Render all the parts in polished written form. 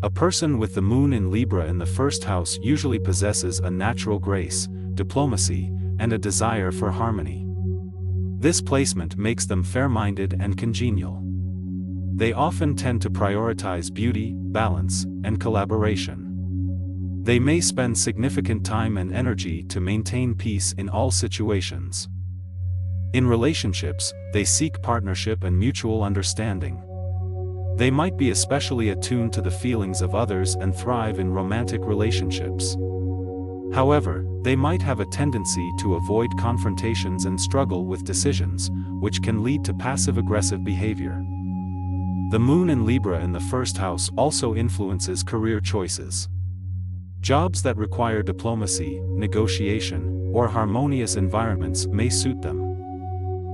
A person with the moon in Libra in the first house usually possesses a natural grace, diplomacy, and a desire for harmony. This placement makes them fair-minded and congenial. They often tend to prioritize beauty, balance, and collaboration. They may spend significant time and energy to maintain peace in all situations. In relationships, they seek partnership and mutual understanding. They might be especially attuned to the feelings of others and thrive in romantic relationships. However, they might have a tendency to avoid confrontations and struggle with decisions, which can lead to passive-aggressive behavior. The moon in Libra in the first house also influences career choices. Jobs that require diplomacy, negotiation, or harmonious environments may suit them.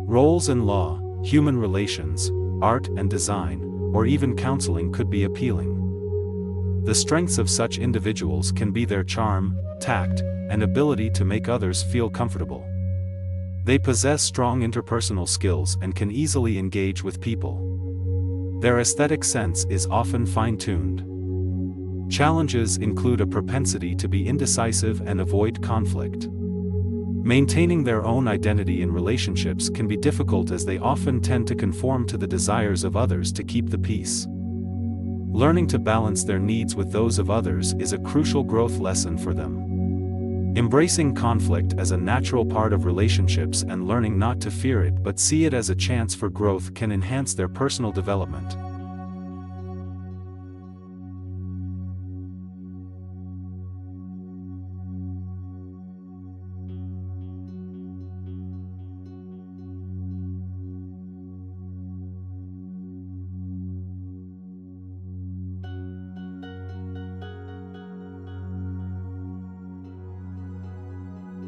Roles in law, human relations, art and design, or even counseling could be appealing. The strengths of such individuals can be their charm, tact, and ability to make others feel comfortable. They possess strong interpersonal skills and can easily engage with people. Their aesthetic sense is often fine-tuned. Challenges include a propensity to be indecisive and avoid conflict. Maintaining their own identity in relationships can be difficult as they often tend to conform to the desires of others to keep the peace. Learning to balance their needs with those of others is a crucial growth lesson for them. Embracing conflict as a natural part of relationships and learning not to fear it but see it as a chance for growth can enhance their personal development.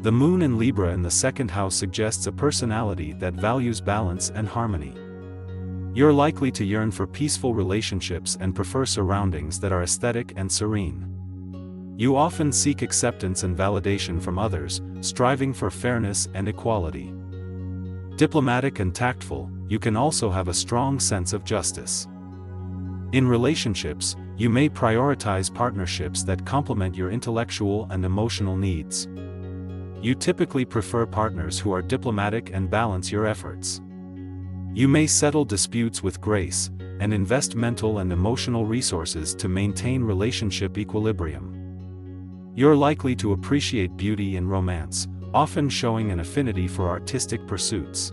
The moon in Libra in the second house suggests a personality that values balance and harmony. You're likely to yearn for peaceful relationships and prefer surroundings that are aesthetic and serene. You often seek acceptance and validation from others, striving for fairness and equality. Diplomatic and tactful, you can also have a strong sense of justice. In relationships, you may prioritize partnerships that complement your intellectual and emotional needs. You typically prefer partners who are diplomatic and balance your efforts. You may settle disputes with grace, and invest mental and emotional resources to maintain relationship equilibrium. You're likely to appreciate beauty and romance, often showing an affinity for artistic pursuits.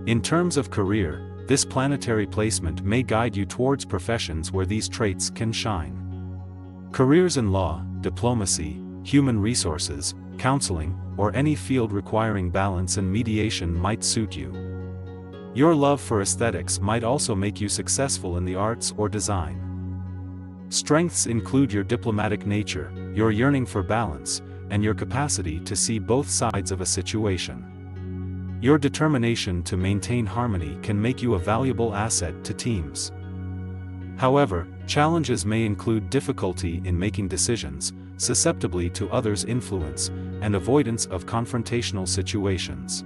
In terms of career, this planetary placement may guide you towards professions where these traits can shine. Careers in law, diplomacy, human resources, counseling, or any field requiring balance and mediation might suit you. Your love for aesthetics might also make you successful in the arts or design. Strengths include your diplomatic nature, your yearning for balance, and your capacity to see both sides of a situation. Your determination to maintain harmony can make you a valuable asset to teams. However, challenges may include difficulty in making decisions, susceptibility to others' influence, and avoidance of confrontational situations.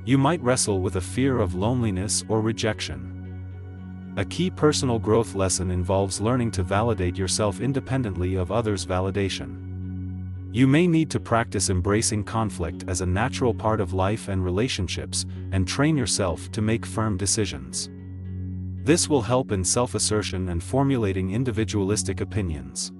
You might wrestle with a fear of loneliness or rejection. A key personal growth lesson involves learning to validate yourself independently of others' validation. You may need to practice embracing conflict as a natural part of life and relationships, and train yourself to make firm decisions. This will help in self-assertion and formulating individualistic opinions.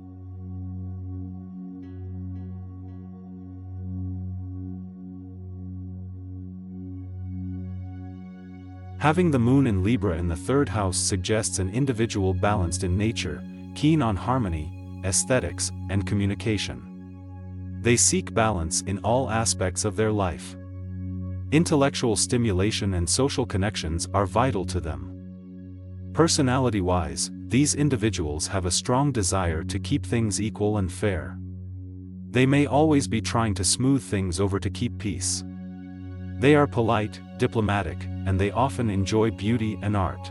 Having the moon in Libra in the third house suggests an individual balanced in nature, keen on harmony, aesthetics, and communication. They seek balance in all aspects of their life. Intellectual stimulation and social connections are vital to them. Personality-wise, these individuals have a strong desire to keep things equal and fair. They may always be trying to smooth things over to keep peace. They are polite, diplomatic, and they often enjoy beauty and art.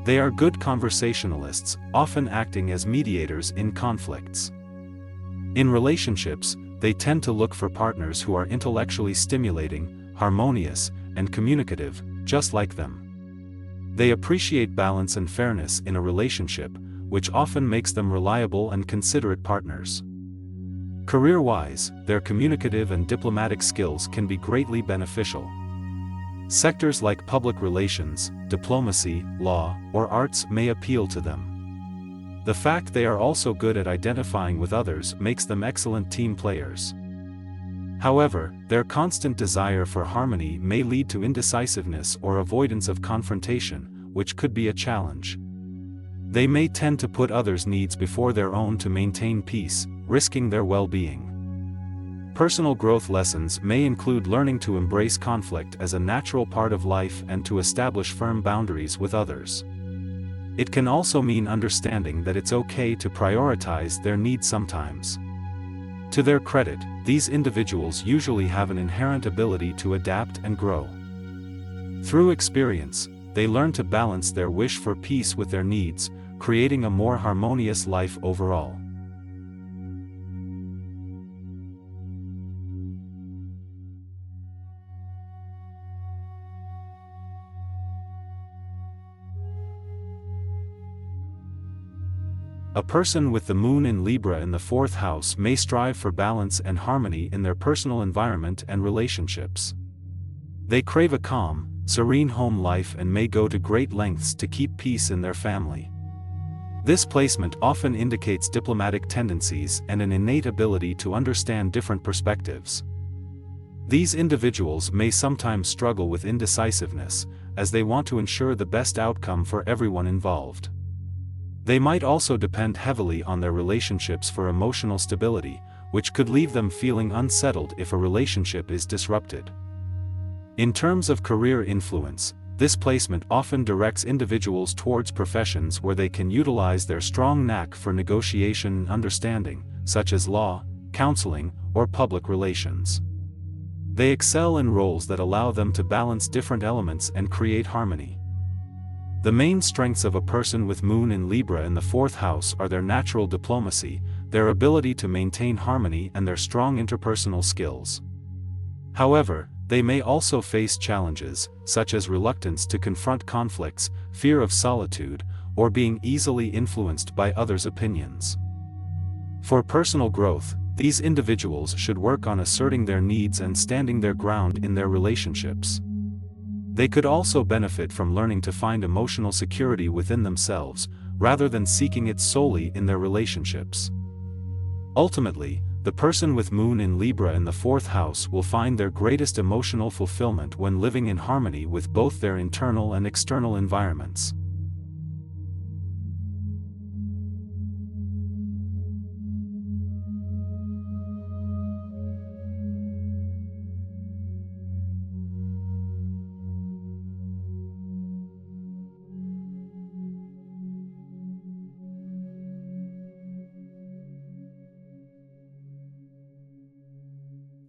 They are good conversationalists, often acting as mediators in conflicts. In relationships, they tend to look for partners who are intellectually stimulating, harmonious, and communicative, just like them. They appreciate balance and fairness in a relationship, which often makes them reliable and considerate partners. Career-wise, their communicative and diplomatic skills can be greatly beneficial. Sectors like public relations, diplomacy, law, or arts may appeal to them. The fact they are also good at identifying with others makes them excellent team players. However, their constant desire for harmony may lead to indecisiveness or avoidance of confrontation, which could be a challenge. They may tend to put others' needs before their own to maintain peace, risking their well-being. Personal growth lessons may include learning to embrace conflict as a natural part of life and to establish firm boundaries with others. It can also mean understanding that it's okay to prioritize their needs sometimes. To their credit, these individuals usually have an inherent ability to adapt and grow. Through experience, they learn to balance their wish for peace with their needs, creating a more harmonious life overall. A person with the moon in Libra in the 4th house may strive for balance and harmony in their personal environment and relationships. They crave a calm, serene home life and may go to great lengths to keep peace in their family. This placement often indicates diplomatic tendencies and an innate ability to understand different perspectives. These individuals may sometimes struggle with indecisiveness, as they want to ensure the best outcome for everyone involved. They might also depend heavily on their relationships for emotional stability, which could leave them feeling unsettled if a relationship is disrupted. In terms of career influence, this placement often directs individuals towards professions where they can utilize their strong knack for negotiation and understanding, such as law, counseling, or public relations. They excel in roles that allow them to balance different elements and create harmony. The main strengths of a person with moon in Libra in the 4th house are their natural diplomacy, their ability to maintain harmony and their strong interpersonal skills. However, they may also face challenges, such as reluctance to confront conflicts, fear of solitude, or being easily influenced by others' opinions. For personal growth, these individuals should work on asserting their needs and standing their ground in their relationships. They could also benefit from learning to find emotional security within themselves, rather than seeking it solely in their relationships. Ultimately, the person with moon in Libra in the 4th house will find their greatest emotional fulfillment when living in harmony with both their internal and external environments.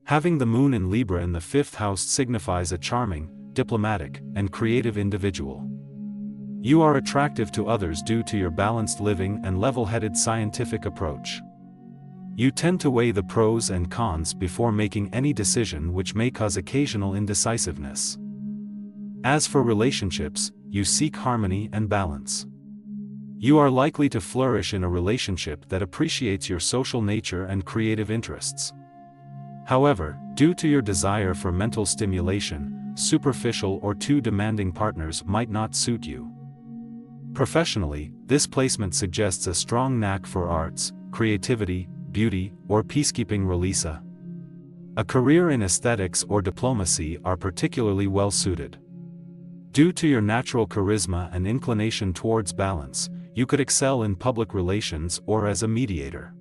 Having the moon in Libra in the 5th house signifies a charming, diplomatic, and creative individual. You are attractive to others due to your balanced living and level-headed scientific approach. You tend to weigh the pros and cons before making any decision, which may cause occasional indecisiveness. As for relationships, you seek harmony and balance. You are likely to flourish in a relationship that appreciates your social nature and creative interests. However, due to your desire for mental stimulation, superficial or too demanding partners might not suit you. Professionally, this placement suggests a strong knack for arts, creativity, beauty, or peacekeeping. A career in aesthetics or diplomacy are particularly well suited. Due to your natural charisma and inclination towards balance, you could excel in public relations or as a mediator.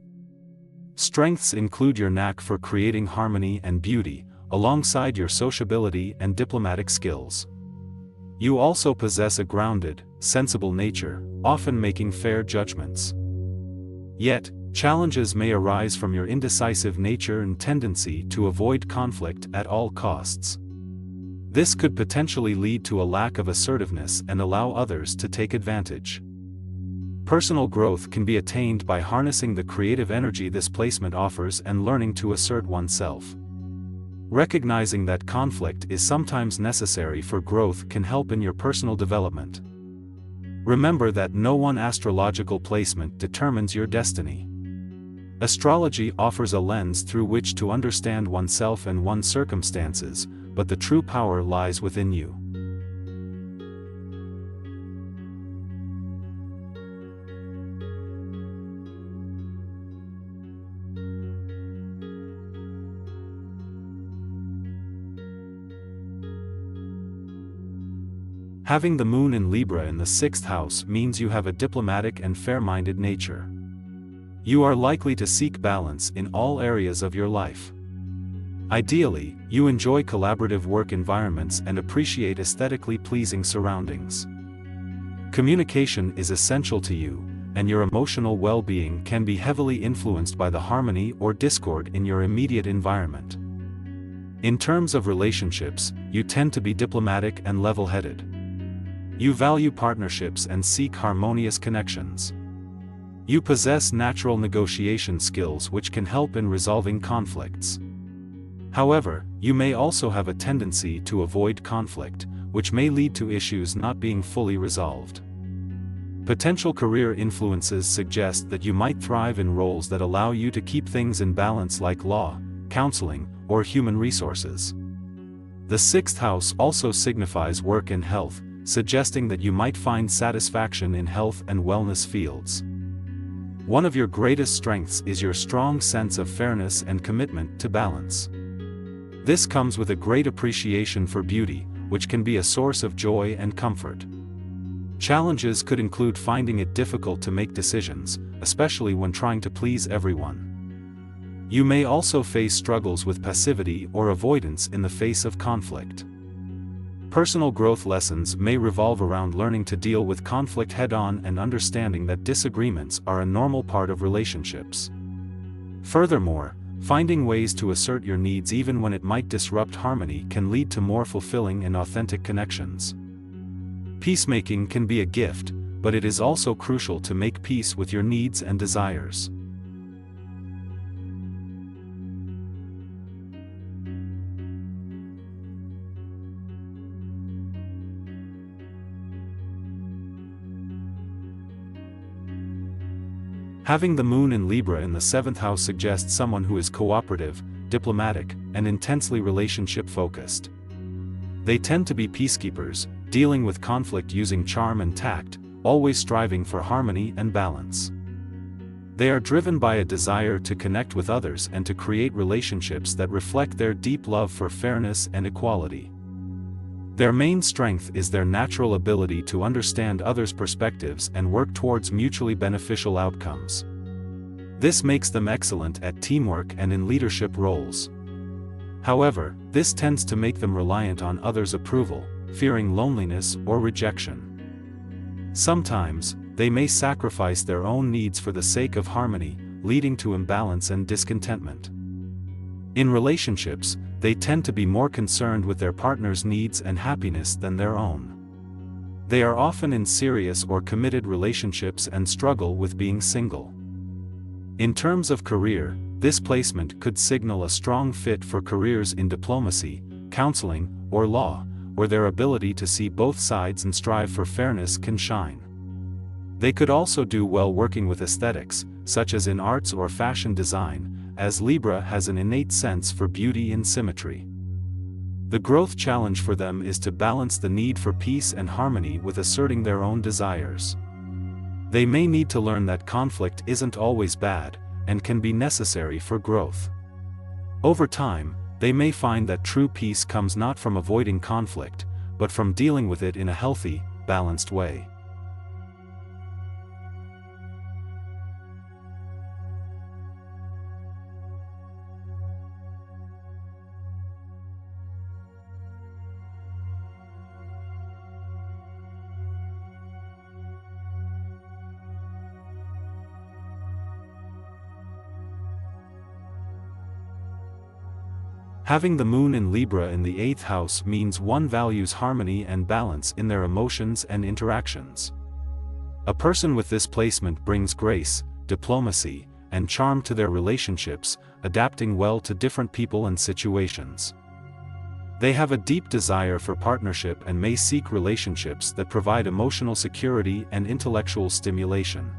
Strengths include your knack for creating harmony and beauty, alongside your sociability and diplomatic skills. You also possess a grounded, sensible nature, often making fair judgments. Yet, challenges may arise from your indecisive nature and tendency to avoid conflict at all costs. This could potentially lead to a lack of assertiveness and allow others to take advantage. Personal growth can be attained by harnessing the creative energy this placement offers and learning to assert oneself. Recognizing that conflict is sometimes necessary for growth can help in your personal development. Remember that no one astrological placement determines your destiny. Astrology offers a lens through which to understand oneself and one's circumstances, but the true power lies within you. Having the moon in Libra in the 6th house means you have a diplomatic and fair-minded nature. You are likely to seek balance in all areas of your life. Ideally, you enjoy collaborative work environments and appreciate aesthetically pleasing surroundings. Communication is essential to you, and your emotional well-being can be heavily influenced by the harmony or discord in your immediate environment. In terms of relationships, you tend to be diplomatic and level-headed. You value partnerships and seek harmonious connections. You possess natural negotiation skills which can help in resolving conflicts. However, you may also have a tendency to avoid conflict, which may lead to issues not being fully resolved. Potential career influences suggest that you might thrive in roles that allow you to keep things in balance, like law, counseling, or human resources. The 6th house also signifies work and health, suggesting that you might find satisfaction in health and wellness fields. One of your greatest strengths is your strong sense of fairness and commitment to balance. This comes with a great appreciation for beauty, which can be a source of joy and comfort. Challenges could include finding it difficult to make decisions, especially when trying to please everyone. You may also face struggles with passivity or avoidance in the face of conflict. Personal growth lessons may revolve around learning to deal with conflict head-on and understanding that disagreements are a normal part of relationships. Furthermore, finding ways to assert your needs even when it might disrupt harmony can lead to more fulfilling and authentic connections. Peacemaking can be a gift, but it is also crucial to make peace with your needs and desires. Having the moon in Libra in the 7th house suggests someone who is cooperative, diplomatic, and intensely relationship-focused. They tend to be peacekeepers, dealing with conflict using charm and tact, always striving for harmony and balance. They are driven by a desire to connect with others and to create relationships that reflect their deep love for fairness and equality. Their main strength is their natural ability to understand others' perspectives and work towards mutually beneficial outcomes. This makes them excellent at teamwork and in leadership roles. However, this tends to make them reliant on others' approval, fearing loneliness or rejection. Sometimes, they may sacrifice their own needs for the sake of harmony, leading to imbalance and discontentment. In relationships, they tend to be more concerned with their partner's needs and happiness than their own. They are often in serious or committed relationships and struggle with being single. In terms of career, this placement could signal a strong fit for careers in diplomacy, counseling, or law, where their ability to see both sides and strive for fairness can shine. They could also do well working with aesthetics, such as in arts or fashion design, as Libra has an innate sense for beauty and symmetry. The growth challenge for them is to balance the need for peace and harmony with asserting their own desires. They may need to learn that conflict isn't always bad, and can be necessary for growth. Over time, they may find that true peace comes not from avoiding conflict, but from dealing with it in a healthy, balanced way. Having the moon in Libra in the 8th house means one values harmony and balance in their emotions and interactions. A person with this placement brings grace, diplomacy, and charm to their relationships, adapting well to different people and situations. They have a deep desire for partnership and may seek relationships that provide emotional security and intellectual stimulation.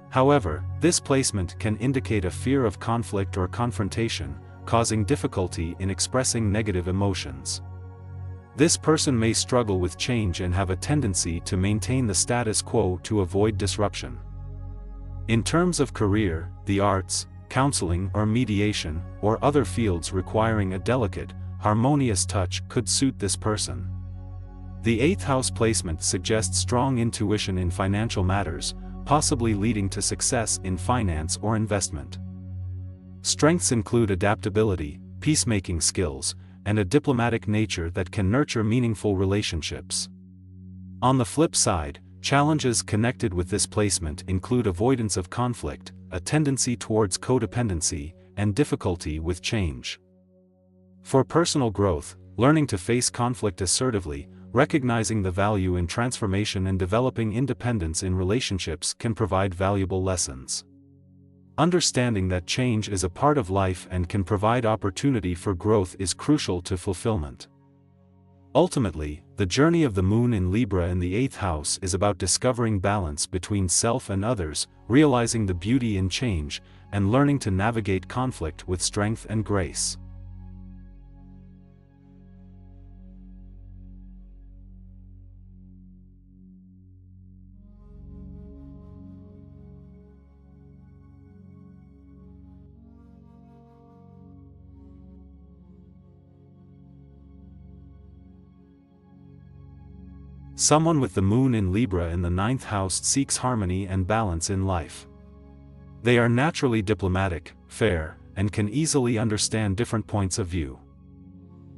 However, this placement can indicate a fear of conflict or confrontation, causing difficulty in expressing negative emotions. This person may struggle with change and have a tendency to maintain the status quo to avoid disruption. In terms of career, the arts, counseling or mediation, or other fields requiring a delicate, harmonious touch could suit this person. The 8th house placement suggests strong intuition in financial matters, possibly leading to success in finance or investment. Strengths include adaptability, peacemaking skills, and a diplomatic nature that can nurture meaningful relationships. On the flip side, challenges connected with this placement include avoidance of conflict, a tendency towards codependency, and difficulty with change. For personal growth, learning to face conflict assertively, recognizing the value in transformation and developing independence in relationships can provide valuable lessons. Understanding that change is a part of life and can provide opportunity for growth is crucial to fulfillment. Ultimately, the journey of the moon in Libra in the 8th house is about discovering balance between self and others, realizing the beauty in change, and learning to navigate conflict with strength and grace. Someone with the moon in Libra in the 9th house seeks harmony and balance in life. They are naturally diplomatic, fair, and can easily understand different points of view.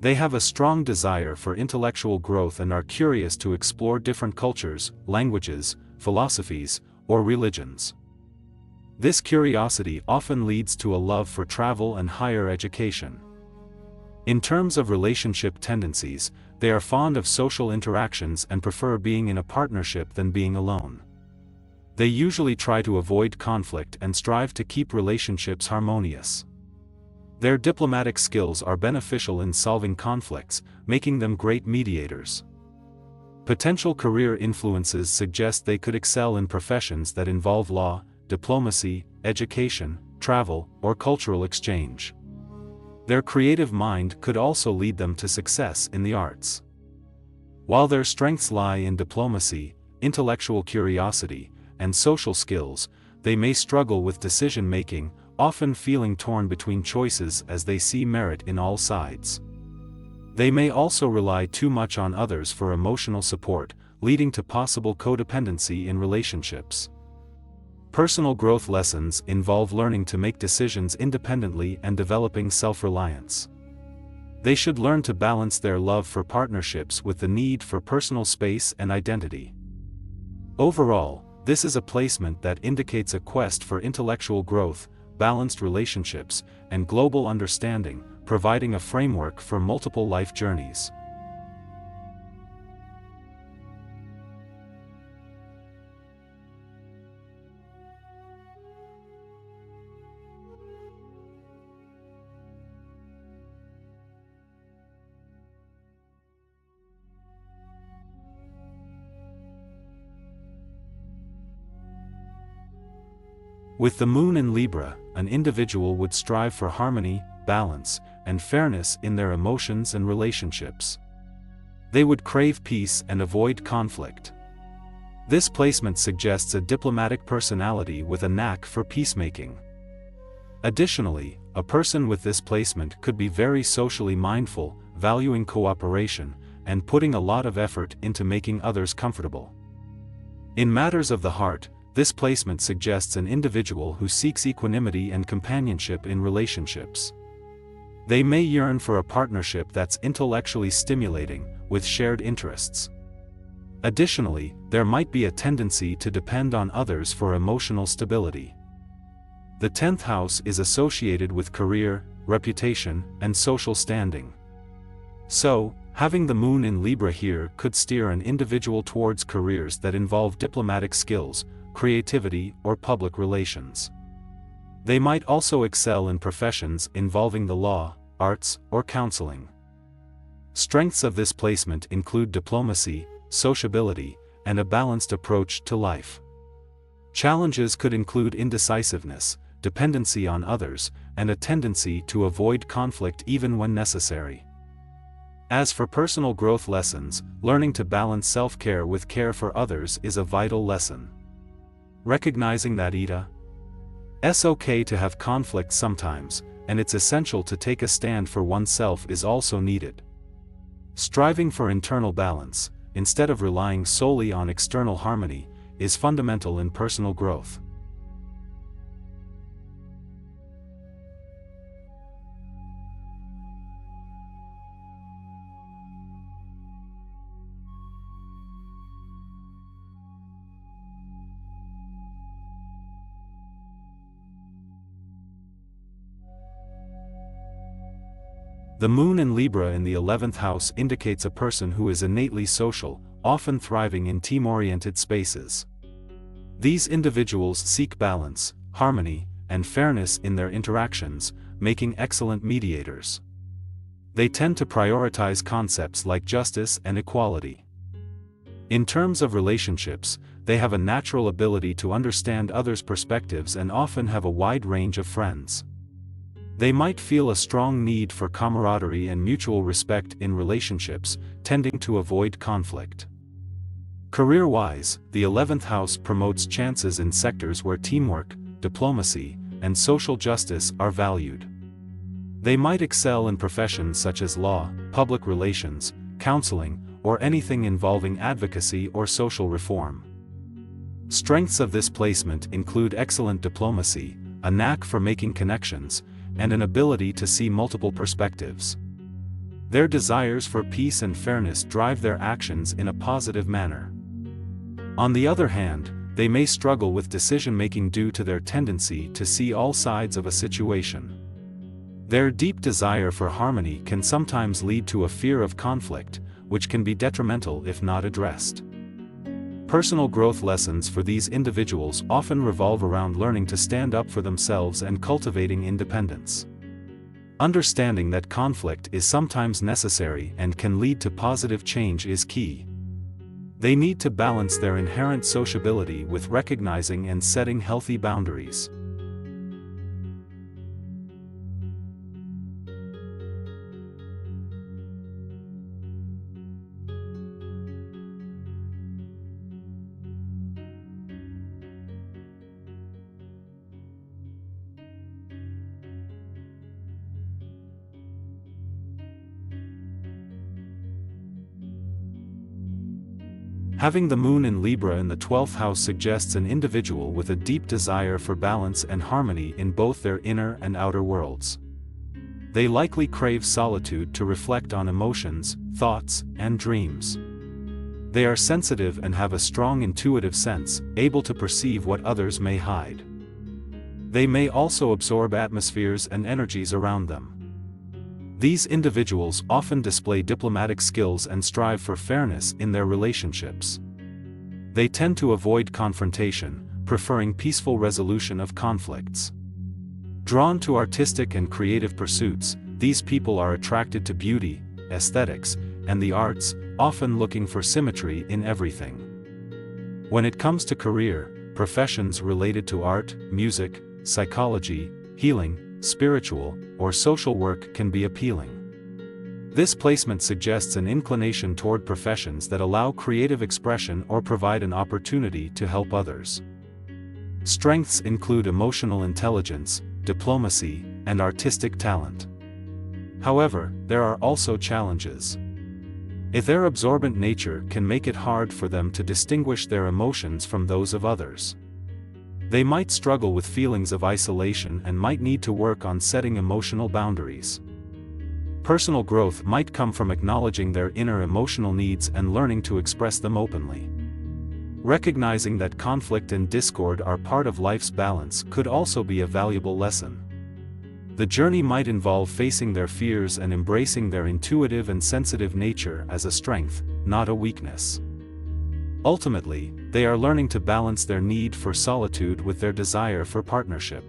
They have a strong desire for intellectual growth and are curious to explore different cultures, languages, philosophies, or religions. This curiosity often leads to a love for travel and higher education. In terms of relationship tendencies, they are fond of social interactions and prefer being in a partnership than being alone. They usually try to avoid conflict and strive to keep relationships harmonious. Their diplomatic skills are beneficial in solving conflicts, making them great mediators. Potential career influences suggest they could excel in professions that involve law, diplomacy, education, travel, or cultural exchange. Their creative mind could also lead them to success in the arts. While their strengths lie in diplomacy, intellectual curiosity, and social skills, they may struggle with decision-making, often feeling torn between choices as they see merit in all sides. They may also rely too much on others for emotional support, leading to possible codependency in relationships. Personal growth lessons involve learning to make decisions independently and developing self-reliance. They should learn to balance their love for partnerships with the need for personal space and identity. Overall, this is a placement that indicates a quest for intellectual growth, balanced relationships, and global understanding, providing a framework for multiple life journeys. With the moon in Libra, an individual would strive for harmony, balance, and fairness in their emotions and relationships. They would crave peace and avoid conflict. This placement suggests a diplomatic personality with a knack for peacemaking. Additionally, a person with this placement could be very socially mindful, valuing cooperation, and putting a lot of effort into making others comfortable. In matters of the heart, this placement suggests an individual who seeks equanimity and companionship in relationships. They may yearn for a partnership that's intellectually stimulating, with shared interests. Additionally, there might be a tendency to depend on others for emotional stability. The 10th house is associated with career, reputation, and social standing. So, having the moon in Libra here could steer an individual towards careers that involve diplomatic skills, creativity, or public relations. They might also excel in professions involving the law, arts, or counseling. Strengths of this placement include diplomacy, sociability, and a balanced approach to life. Challenges could include indecisiveness, dependency on others, and a tendency to avoid conflict even when necessary. As for personal growth lessons, learning to balance self-care with care for others is a vital lesson. Recognizing that it's okay to have conflict sometimes, and it's essential to take a stand for oneself is also needed. Striving for internal balance, instead of relying solely on external harmony, is fundamental in personal growth. The moon in Libra in the 11th house indicates a person who is innately social, often thriving in team-oriented spaces. These individuals seek balance, harmony, and fairness in their interactions, making excellent mediators. They tend to prioritize concepts like justice and equality. In terms of relationships, they have a natural ability to understand others' perspectives and often have a wide range of friends. They might feel a strong need for camaraderie and mutual respect in relationships, tending to avoid conflict. Career-wise, the 11th house promotes chances in sectors where teamwork, diplomacy, and social justice are valued. They might excel in professions such as law, public relations, counseling, or anything involving advocacy or social reform. Strengths of this placement include excellent diplomacy, a knack for making connections, and an ability to see multiple perspectives. Their desires for peace and fairness drive their actions in a positive manner. On the other hand, they may struggle with decision-making due to their tendency to see all sides of a situation. Their deep desire for harmony can sometimes lead to a fear of conflict, which can be detrimental if not addressed. Personal growth lessons for these individuals often revolve around learning to stand up for themselves and cultivating independence. Understanding that conflict is sometimes necessary and can lead to positive change is key. They need to balance their inherent sociability with recognizing and setting healthy boundaries. Having the moon in Libra in the 12th house suggests an individual with a deep desire for balance and harmony in both their inner and outer worlds. They likely crave solitude to reflect on emotions, thoughts, and dreams. They are sensitive and have a strong intuitive sense, able to perceive what others may hide. They may also absorb atmospheres and energies around them. These individuals often display diplomatic skills and strive for fairness in their relationships. They tend to avoid confrontation, preferring peaceful resolution of conflicts. Drawn to artistic and creative pursuits, these people are attracted to beauty, aesthetics, and the arts, often looking for symmetry in everything. When it comes to career, professions related to art, music, psychology, healing, spiritual, or social work can be appealing. This placement suggests an inclination toward professions that allow creative expression or provide an opportunity to help others. Strengths include emotional intelligence, diplomacy, and artistic talent. However, there are also challenges. Their absorbent nature can make it hard for them to distinguish their emotions from those of others. They might struggle with feelings of isolation and might need to work on setting emotional boundaries. Personal growth might come from acknowledging their inner emotional needs and learning to express them openly. Recognizing that conflict and discord are part of life's balance could also be a valuable lesson. The journey might involve facing their fears and embracing their intuitive and sensitive nature as a strength, not a weakness. Ultimately, they are learning to balance their need for solitude with their desire for partnership.